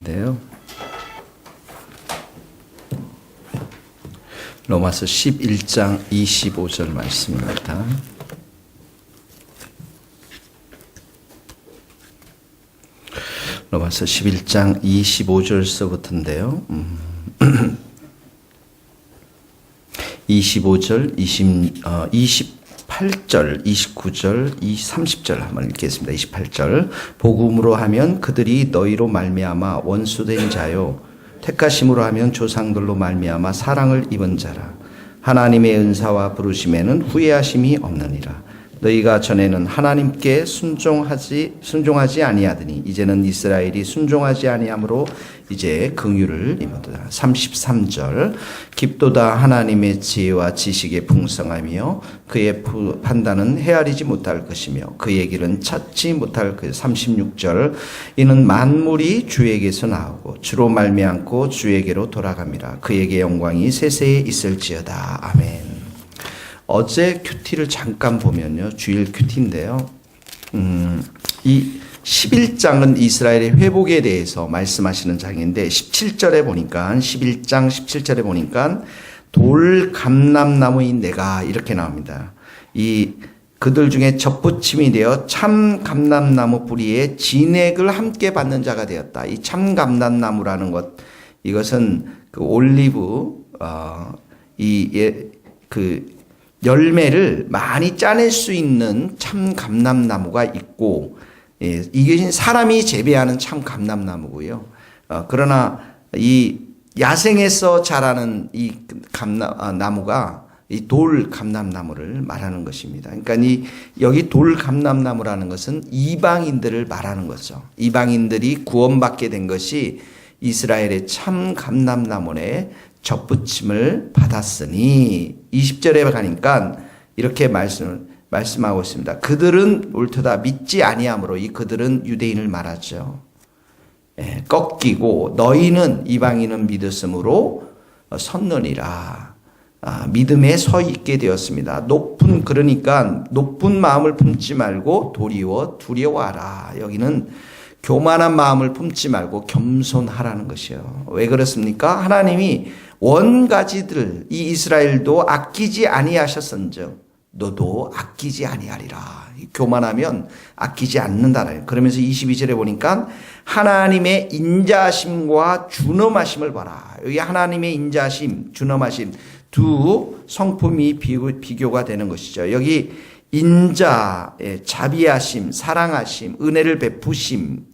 인데요. 로마서 11장 25절 말씀입니다. 로마서 11장 25절서부터인데요. 25절, 28절, 29절, 30절 한번 읽겠습니다. 28절. 복음으로 하면 그들이 너희로 말미암아 원수된 자요, 택하심으로 하면 조상들로 말미암아 사랑을 입은 자라. 하나님의 은사와 부르심에는 후회하심이 없느니라. 너희가 전에는 하나님께 순종하지 아니하더니 이제는 이스라엘이 순종하지 아니하므로 이제 긍휼을 입었다. 33절. 깊도다 하나님의 지혜와 지식의 풍성하며 그의 판단은 헤아리지 못할 것이며 그의 길은 찾지 못할 것. 36절. 이는 만물이 주에게서 나오고 주로 말미암고 주에게로 돌아갑니다. 그에게 영광이 세세에 있을지어다. 아멘. 어제 큐티를 잠깐 보면요, 주일 큐티인데요. 이 11장은 이스라엘의 회복에 대해서 말씀하시는 장인데 17절에 보니까 11장 17절에 보니까 돌 감람나무인 내가 이렇게 나옵니다. 이 그들 중에 접붙임이 되어 참 감람나무 뿌리에 진액을 함께 받는 자가 되었다. 이 참 감람나무라는 것, 이것은 그 올리브 열매를 많이 짜낼 수 있는 참 감람나무가 있고, 이게 사람이 재배하는 참 감람나무고요. 그러나 이 야생에서 자라는 이 나무가 이 돌 감람나무를 말하는 것입니다. 그러니까 여기 돌 감람나무라는 것은 이방인들을 말하는 거죠. 이방인들이 구원받게 된 것이 이스라엘의 참 감람나무에 접붙임을 받았으니, 20절에 가니까 이렇게 말씀하고 있습니다. 그들은 옳도다 믿지 아니함으로, 이 그들은 유대인을 말하죠. 꺾이고 너희는 이방인은 믿었으므로 섰느니라. 믿음에 서 있게 되었습니다. 그러니까 높은 마음을 품지 말고 도리어 두려워하라. 여기는 교만한 마음을 품지 말고 겸손하라는 것이요. 왜 그렇습니까? 하나님이 원가지들 이 이스라엘도 아끼지 아니하셨은즉 너도 아끼지 아니하리라. 교만하면 아끼지 않는다는. 그러면서 22절에 보니까 하나님의 인자하심과 준엄하심을 봐라. 여기 하나님의 인자하심, 준엄하심 두 성품이 비교가 되는 것이죠. 여기 인자, 자비하심, 사랑하심, 은혜를 베푸심,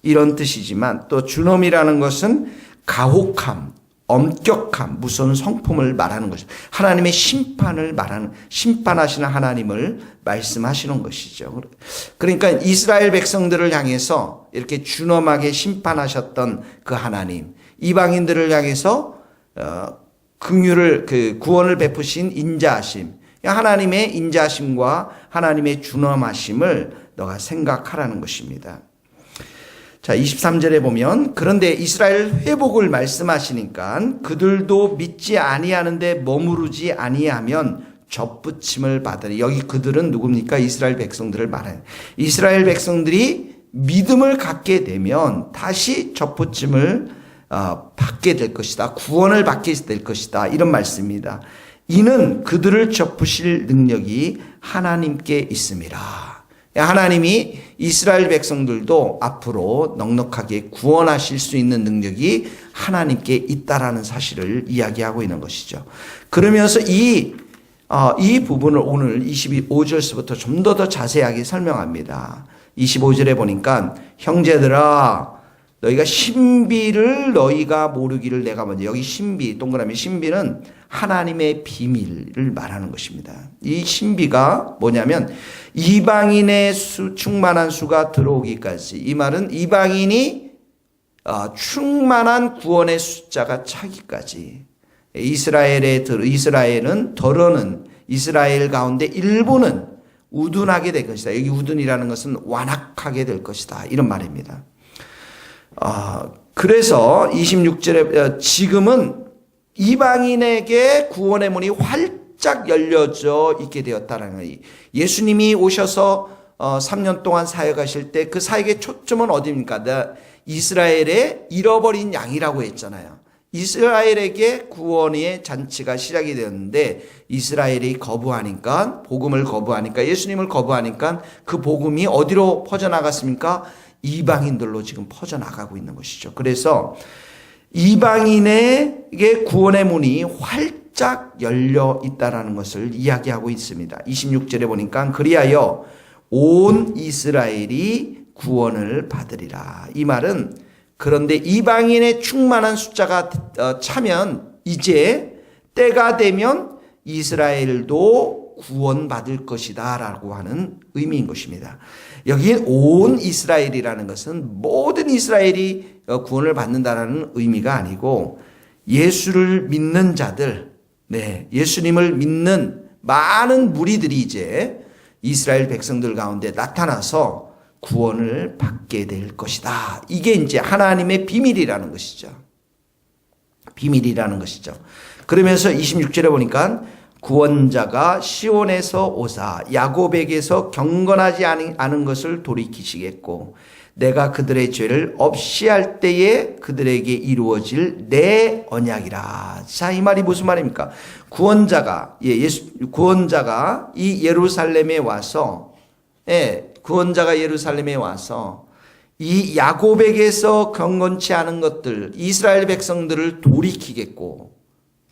이런 뜻이지만 또 준엄이라는 것은 가혹함, 엄격함, 무서운 성품을 말하는 것이죠. 하나님의 심판을 말하는, 심판하시는 하나님을 말씀하시는 것이죠. 그러니까 이스라엘 백성들을 향해서 이렇게 준엄하게 심판하셨던 그 하나님, 이방인들을 향해서 구원을 베푸신 인자하심, 하나님의 인자하심과 하나님의 준엄하심을 너가 생각하라는 것입니다. 자, 23절에 보면 그런데 이스라엘 회복을 말씀하시니까 그들도 믿지 아니하는데 머무르지 아니하면 접붙임을 받으리. 여기 그들은 누굽니까? 이스라엘 백성들을 말해요. 이스라엘 백성들이 믿음을 갖게 되면 다시 접붙임을 받게 될 것이다. 구원을 받게 될 것이다. 이런 말씀입니다. 이는 그들을 접으실 능력이 하나님께 있음이라. 하나님이 이스라엘 백성들도 앞으로 넉넉하게 구원하실 수 있는 능력이 하나님께 있다라는 사실을 이야기하고 있는 것이죠. 그러면서 이 부분을 오늘 25절서부터 좀 더 자세하게 설명합니다. 25절에 보니까 형제들아 너희가 신비를 너희가 모르기를 내가 먼저. 여기 신비, 동그라미 신비는 하나님의 비밀을 말하는 것입니다. 이 신비가 뭐냐면 이방인의 충만한 수가 들어오기까지, 이 말은 이방인이 충만한 구원의 숫자가 차기까지, 이스라엘은 덜어는 이스라엘 가운데 일부는 우둔하게 될 것이다. 여기 우둔이라는 것은 완악하게 될 것이다, 이런 말입니다. 그래서 26절에 지금은 이방인에게 구원의 문이 활짝 열려져 있게 되었다는 거예요. 예수님이 오셔서 3년 동안 사역하실 때 그 사역의 초점은 어디입니까? 이스라엘의 잃어버린 양이라고 했잖아요. 이스라엘에게 구원의 잔치가 시작이 되었는데 이스라엘이 거부하니까, 복음을 거부하니까, 예수님을 거부하니까 그 복음이 어디로 퍼져나갔습니까? 이방인들로 지금 퍼져나가고 있는 것이죠. 그래서 이방인에게 구원의 문이 활짝 열려 있다는 것을 이야기하고 있습니다. 26절에 보니까 그리하여 온 이스라엘이 구원을 받으리라. 이 말은 그런데 이방인의 충만한 숫자가 차면 이제 때가 되면 이스라엘도 구원받을 것이다 라고 하는 의미인 것입니다. 여기에 온 이스라엘이라는 것은 모든 이스라엘이 구원을 받는다라는 의미가 아니고 예수를 믿는 자들, 예수님을 믿는 많은 무리들이 이제 이스라엘 백성들 가운데 나타나서 구원을 받게 될 것이다. 이게 이제 하나님의 비밀이라는 것이죠. 비밀이라는 것이죠. 그러면서 26절에 보니까 구원자가 시온에서 오사 야곱에게서 경건하지 않은 것을 돌이키시겠고 내가 그들의 죄를 없이 할 때에 그들에게 이루어질 내 언약이라. 자, 이 말이 무슨 말입니까? 구원자가 이 예루살렘에 와서 구원자가 예루살렘에 와서 이 야곱에게서 경건치 않은 것들, 이스라엘 백성들을 돌이키겠고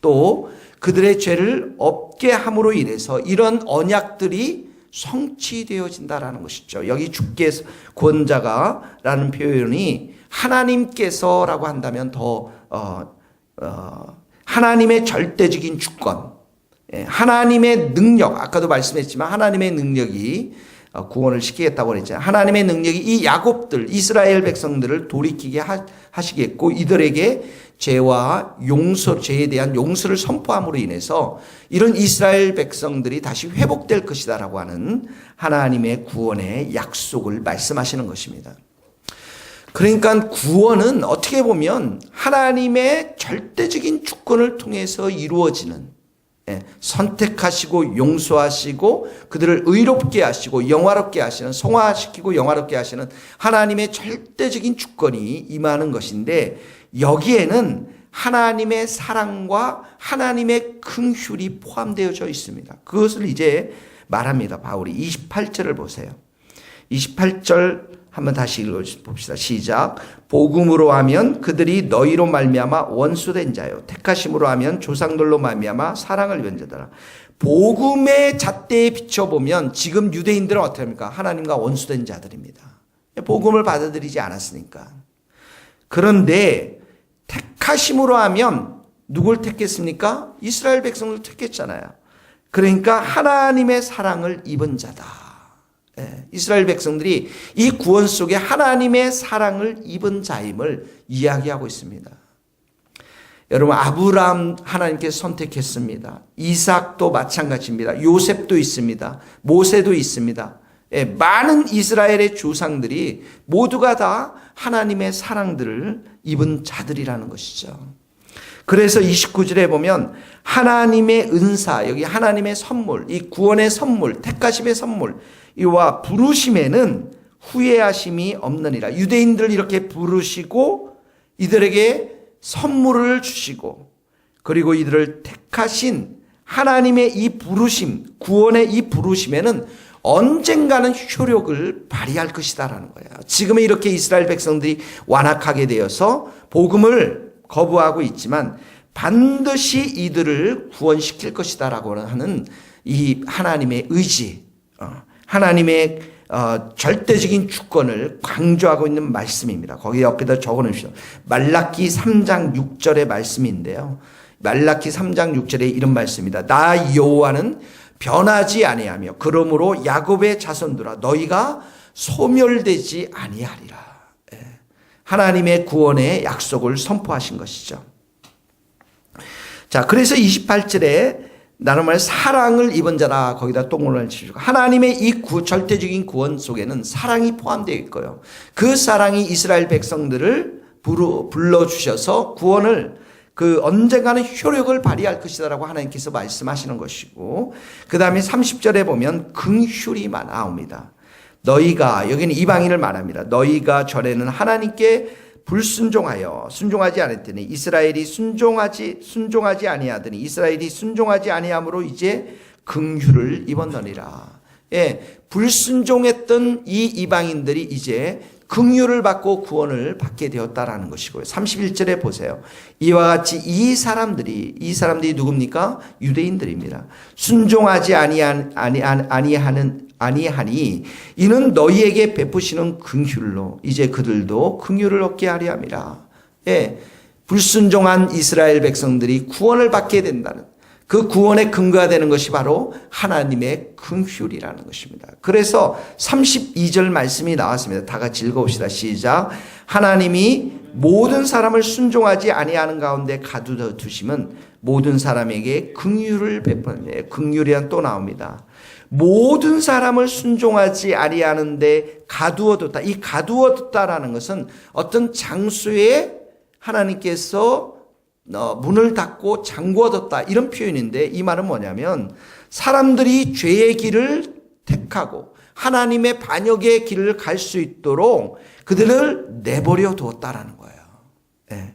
또 그들의 죄를 없게 함으로 인해서 이런 언약들이 성취되어진다라는 것이죠. 여기 주께서, 구원자가라는 표현이 하나님께서라고 한다면 더 하나님의 절대적인 주권, 하나님의 능력, 아까도 말씀했지만 하나님의 능력이 구원을 시키겠다고 그랬잖아요. 하나님의 능력이 이 야곱들, 이스라엘 백성들을 돌이키게 하시겠고 이들에게 죄에 대한 용서를 선포함으로 인해서 이런 이스라엘 백성들이 다시 회복될 것이다라고 하는 하나님의 구원의 약속을 말씀하시는 것입니다. 그러니까 구원은 어떻게 보면 하나님의 절대적인 주권을 통해서 이루어지는, 선택하시고 용서하시고 그들을 의롭게 하시고 영화롭게 하시는, 성화시키고 영화롭게 하시는 하나님의 절대적인 주권이 임하는 것인데 여기에는 하나님의 사랑과 하나님의 긍휼이 포함되어져 있습니다. 그것을 이제 말합니다. 바울이 28절을 보세요. 28절 한번 다시 읽어봅시다. 시작. 복음으로 하면 그들이 너희로 말미암아 원수된 자요 택하심으로 하면 조상들로 말미암아 사랑을 입은 자더라. 복음의 잣대에 비춰보면 지금 유대인들은 어떻게 합니까? 하나님과 원수된 자들입니다. 복음을 받아들이지 않았으니까. 그런데 택하심으로 하면 누굴 택했습니까? 이스라엘 백성을 택했잖아요. 그러니까 하나님의 사랑을 입은 자다. 이스라엘 백성들이 이 구원 속에 하나님의 사랑을 입은 자임을 이야기하고 있습니다. 여러분, 아브라함 하나님께서 선택했습니다. 이삭도 마찬가지입니다. 요셉도 있습니다. 모세도 있습니다. 많은 이스라엘의 조상들이 모두가 다 하나님의 사랑들을 입은 자들이라는 것이죠. 그래서 29절에 보면 하나님의 은사, 여기 하나님의 선물, 이 구원의 선물, 택하심의 선물, 이와 부르심에는 후회하심이 없느니라. 유대인들을 이렇게 부르시고 이들에게 선물을 주시고 그리고 이들을 택하신 하나님의 이 부르심, 구원의 이 부르심에는 언젠가는 효력을 발휘할 것이다라는 거예요. 지금은 이렇게 이스라엘 백성들이 완악하게 되어서 복음을 거부하고 있지만 반드시 이들을 구원시킬 것이다라고 하는 이 하나님의 의지, 하나님의 절대적인 주권을 강조하고 있는 말씀입니다. 거기 옆에다 적어놓으십시오. 말라기 3장 6절의 말씀인데요. 말라기 3장 6절에 이런 말씀입니다. 나 여호와는 변하지 아니하며 그러므로 야곱의 자손들아 너희가 소멸되지 아니하리라. 하나님의 구원의 약속을 선포하신 것이죠. 자, 그래서 28절에 나는 말 사랑을 입은 자라 거기다 동물을 치시고 하나님의 이 절대적인 구원 속에는 사랑이 포함되어 있고요. 그 사랑이 이스라엘 백성들을 불러주셔서 구원을 언젠가는 효력을 발휘할 것이다라고 하나님께서 말씀하시는 것이고 그 다음에 30절에 보면 긍휼이 나옵니다. 너희가, 여기는 이방인을 말합니다. 너희가 전에는 하나님께 불순종하여 순종하지 않았더니 이스라엘이 순종하지 아니하더니 이스라엘이 순종하지 아니함으로 이제 긍휼을 입었느니라. 예, 불순종했던 이 이방인들이 이제 긍휼을 받고 구원을 받게 되었다라는 것이고요. 31절에 보세요. 이와 같이 이 사람들이 누굽니까? 유대인들입니다. 순종하지 아니하니 이는 너희에게 베푸시는 긍휼로 이제 그들도 긍휼을 얻게 하려 함이라. 예, 불순종한 이스라엘 백성들이 구원을 받게 된다는 그 구원의 근거가 되는 것이 바로 하나님의 긍휼이라는 것입니다. 그래서 32절 말씀이 나왔습니다. 다 같이 읽어봅시다. 시작. 하나님이 모든 사람을 순종하지 아니하는 가운데 가두어 두심은 모든 사람에게 긍휼을 베푸는, 긍휼이란 또 나옵니다. 모든 사람을 순종하지 아니하는데 가두어 뒀다. 이 가두어 뒀다라는 것은 어떤 장소에 하나님께서 문을 닫고 잠궈뒀다 이런 표현인데, 이 말은 뭐냐면 사람들이 죄의 길을 택하고 하나님의 반역의 길을 갈 수 있도록 그들을 내버려 두었다라는 거예요. 예.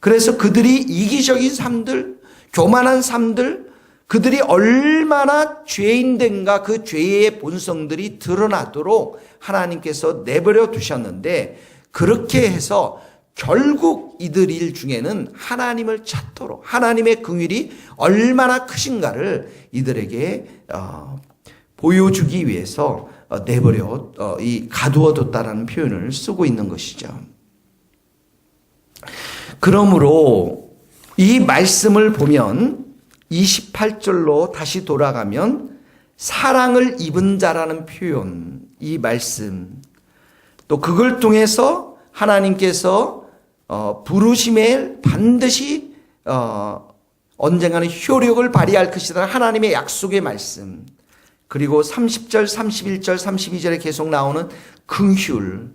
그래서 그들이 이기적인 삶들, 교만한 삶들, 그들이 얼마나 죄인된가 그 죄의 본성들이 드러나도록 하나님께서 내버려 두셨는데, 그렇게 해서 결국 이들 일 중에는 하나님을 찾도록 하나님의 긍휼이 얼마나 크신가를 이들에게 보여주기 위해서 내버려 가두어 뒀다라는 표현을 쓰고 있는 것이죠. 그러므로 이 말씀을 보면 28절로 다시 돌아가면 사랑을 입은 자라는 표현, 이 말씀, 또 그걸 통해서 하나님께서 부르심에 반드시 언젠가는 효력을 발휘할 것이다 하나님의 약속의 말씀, 그리고 30절, 31절, 32절에 계속 나오는 긍휼,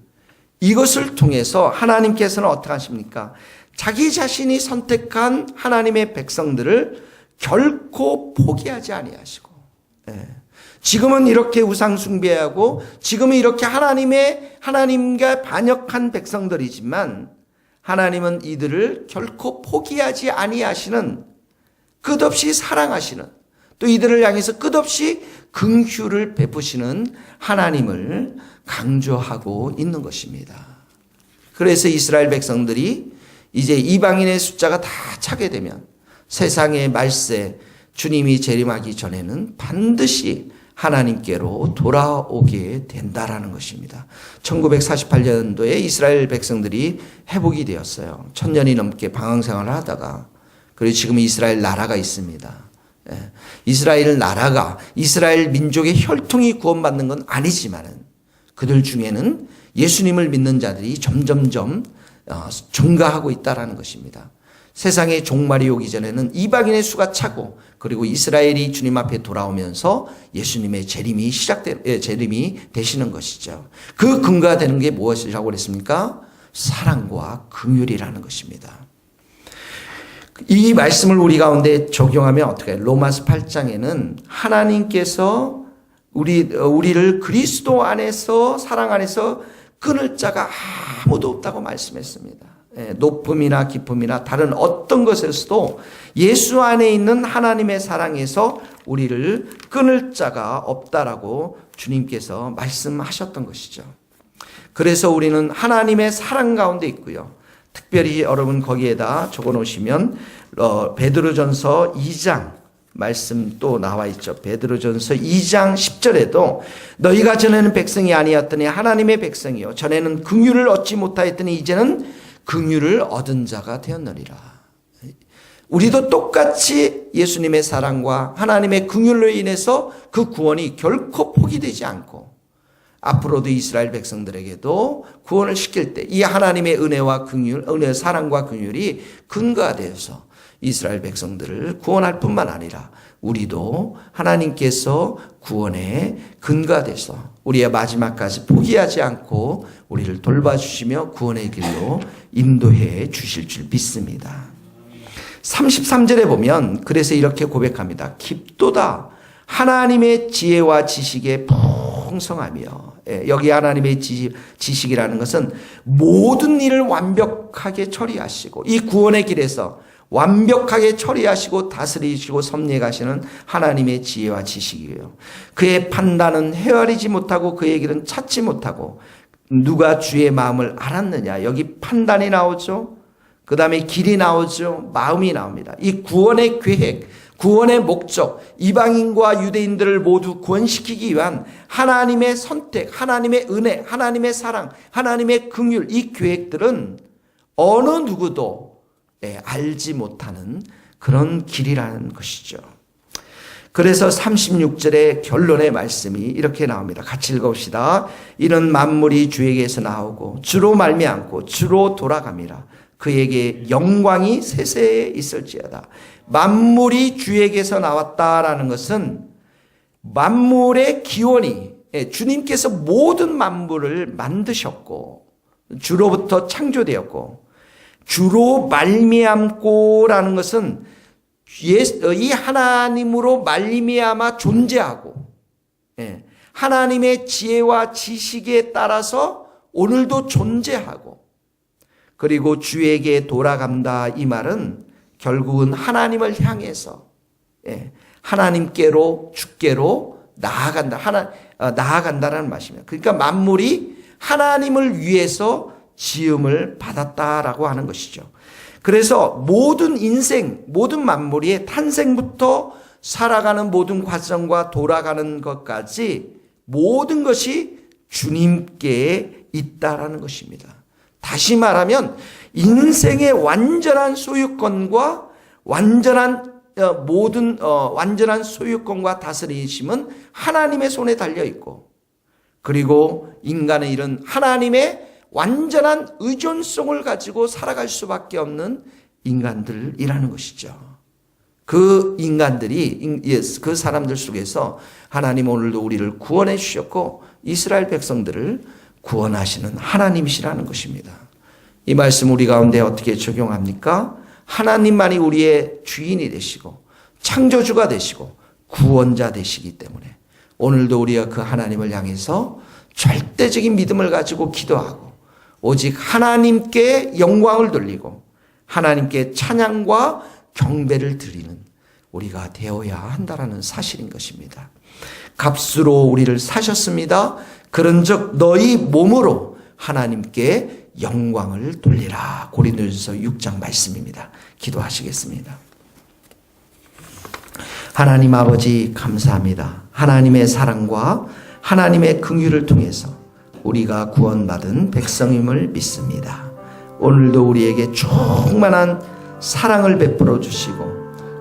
이것을 통해서 하나님께서는 어떻게 하십니까? 자기 자신이 선택한 하나님의 백성들을 결코 포기하지 아니하시고, 지금은 이렇게 우상 숭배하고 지금은 이렇게 하나님과 반역한 백성들이지만 하나님은 이들을 결코 포기하지 아니하시는, 끝없이 사랑하시는, 또 이들을 향해서 끝없이 긍휼을 베푸시는 하나님을 강조하고 있는 것입니다. 그래서 이스라엘 백성들이 이제 이방인의 숫자가 다 차게 되면 세상의 말세, 주님이 재림하기 전에는 반드시 하나님께로 돌아오게 된다라는 것입니다. 1948년도에 이스라엘 백성들이 회복이 되었어요. 1000년이 넘게 방황생활을 하다가, 그리고 지금 이스라엘 나라가 있습니다. 이스라엘 나라가, 이스라엘 민족의 혈통이 구원받는 건 아니지만은 그들 중에는 예수님을 믿는 자들이 점점점 증가하고 있다라는 것입니다. 세상의 종말이 오기 전에는 이방인의 수가 차고, 그리고 이스라엘이 주님 앞에 돌아오면서 예수님의 재림이 재림이 되시는 것이죠. 그 근거가 되는 게 무엇이라고 그랬습니까? 사랑과 긍휼이라는 것입니다. 이 말씀을 우리 가운데 적용하면 어떻게 해요? 로마서 8장에는 하나님께서 우리를 그리스도 안에서, 사랑 안에서 끊을 자가 아무도 없다고 말씀했습니다. 높음이나 깊음이나 다른 어떤 것에서도 예수 안에 있는 하나님의 사랑에서 우리를 끊을 자가 없다라고 주님께서 말씀하셨던 것이죠. 그래서 우리는 하나님의 사랑 가운데 있고요. 특별히 여러분 거기에다 적어 놓으시면 베드로전서 2장 말씀 또 나와 있죠. 베드로전서 2장 10절에도 너희가 전에는 백성이 아니었더니 하나님의 백성이요 전에는 긍휼을 얻지 못하였더니 이제는 긍휼을 얻은 자가 되었느니라. 우리도 똑같이 예수님의 사랑과 하나님의 긍휼로 인해서 그 구원이 결코 포기되지 않고 앞으로도 이스라엘 백성들에게도 구원을 시킬 때 이 하나님의 은혜와 긍휼, 사랑과 긍휼이 근거가 되어서 이스라엘 백성들을 구원할 뿐만 아니라 우리도 하나님께서 구원의 근거가 돼서 우리의 마지막까지 포기하지 않고 우리를 돌봐주시며 구원의 길로 인도해 주실 줄 믿습니다. 33절에 보면 그래서 이렇게 고백합니다. 깊도다 하나님의 지혜와 지식의 풍성하며, 여기 하나님의 지식이라는 것은 모든 일을 완벽하게 처리하시고 이 구원의 길에서 완벽하게 처리하시고 다스리시고 섭리해 가시는 하나님의 지혜와 지식이에요. 그의 판단은 헤아리지 못하고 그의 길은 찾지 못하고 누가 주의 마음을 알았느냐. 여기 판단이 나오죠. 그 다음에 길이 나오죠. 마음이 나옵니다. 이 구원의 계획, 구원의 목적, 이방인과 유대인들을 모두 구원시키기 위한 하나님의 선택, 하나님의 은혜, 하나님의 사랑, 하나님의 긍휼, 이 계획들은 어느 누구도 알지 못하는 그런 길이라는 것이죠. 그래서 36절의 결론의 말씀이 이렇게 나옵니다. 같이 읽어봅시다. 이는 만물이 주에게서 나오고 주로 말미암고 주로 돌아갑니다. 그에게 영광이 세세에 있을지어다. 만물이 주에게서 나왔다라는 것은 만물의 기원이 주님께서 모든 만물을 만드셨고 주로부터 창조되었고 주로 말미암고라는 것은 이 하나님으로 말미암아 존재하고 하나님의 지혜와 지식에 따라서 오늘도 존재하고 그리고 주에게 돌아간다 이 말은 결국은 하나님을 향해서 하나님께로 주께로 나아간다라는 말입니다. 그러니까 만물이 하나님을 위해서 지음을 받았다라고 하는 것이죠. 그래서 모든 인생, 모든 만물이 탄생부터 살아가는 모든 과정과 돌아가는 것까지 모든 것이 주님께 있다라는 것입니다. 다시 말하면 인생의 완전한 소유권과 완전한 소유권과 다스리심은 하나님의 손에 달려 있고 그리고 인간의 일은 하나님의 완전한 의존성을 가지고 살아갈 수밖에 없는 인간들이라는 것이죠. 그 인간들이 그 사람들 속에서 하나님 오늘도 우리를 구원해 주셨고 이스라엘 백성들을 구원하시는 하나님이시라는 것입니다. 이 말씀 우리 가운데 어떻게 적용합니까? 하나님만이 우리의 주인이 되시고 창조주가 되시고 구원자 되시기 때문에 오늘도 우리가 그 하나님을 향해서 절대적인 믿음을 가지고 기도하고 오직 하나님께 영광을 돌리고 하나님께 찬양과 경배를 드리는 우리가 되어야 한다라는 사실인 것입니다. 값으로 우리를 사셨습니다. 그런즉 너희 몸으로 하나님께 영광을 돌리라. 고린도전서 6장 말씀입니다. 기도하시겠습니다. 하나님 아버지 감사합니다. 하나님의 사랑과 하나님의 긍휼을 통해서 우리가 구원받은 백성임을 믿습니다. 오늘도 우리에게 충만한 사랑을 베풀어 주시고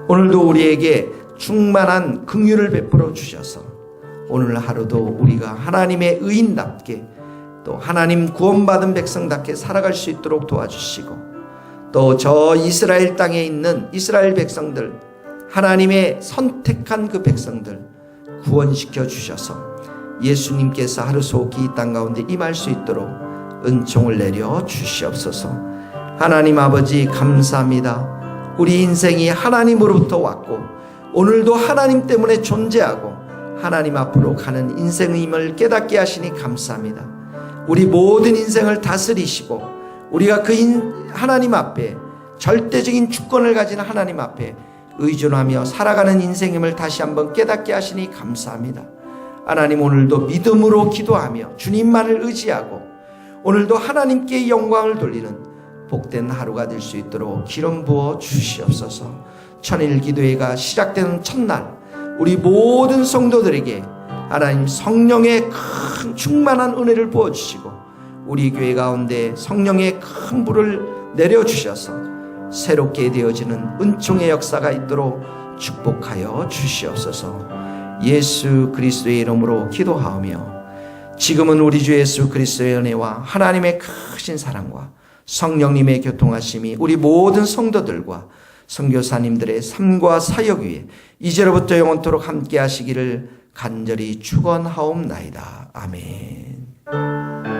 오늘도 우리에게 충만한 긍휼을 베풀어 주셔서 오늘 하루도 우리가 하나님의 의인답게 또 하나님 구원받은 백성답게 살아갈 수 있도록 도와주시고 또 저 이스라엘 땅에 있는 이스라엘 백성들 하나님의 선택한 그 백성들 구원시켜 주셔서 예수님께서 하루속히 이 땅 가운데 임할 수 있도록 은총을 내려 주시옵소서. 하나님 아버지 감사합니다. 우리 인생이 하나님으로부터 왔고 오늘도 하나님 때문에 존재하고 하나님 앞으로 가는 인생임을 깨닫게 하시니 감사합니다. 우리 모든 인생을 다스리시고 우리가 그 하나님 앞에 절대적인 주권을 가진 하나님 앞에 의존하며 살아가는 인생임을 다시 한번 깨닫게 하시니 감사합니다. 하나님 오늘도 믿음으로 기도하며 주님만을 의지하고 오늘도 하나님께 영광을 돌리는 복된 하루가 될 수 있도록 기름 부어 주시옵소서. 천일 기도회가 시작되는 첫날 우리 모든 성도들에게 하나님 성령의 큰 충만한 은혜를 부어주시고 우리 교회 가운데 성령의 큰 불을 내려주셔서 새롭게 되어지는 은총의 역사가 있도록 축복하여 주시옵소서. 예수 그리스도의 이름으로 기도하오며 지금은 우리 주 예수 그리스도의 은혜와 하나님의 크신 사랑과 성령님의 교통하심이 우리 모든 성도들과 선교사님들의 삶과 사역 위에 이제로부터 영원토록 함께 하시기를 간절히 축원하옵나이다. 아멘.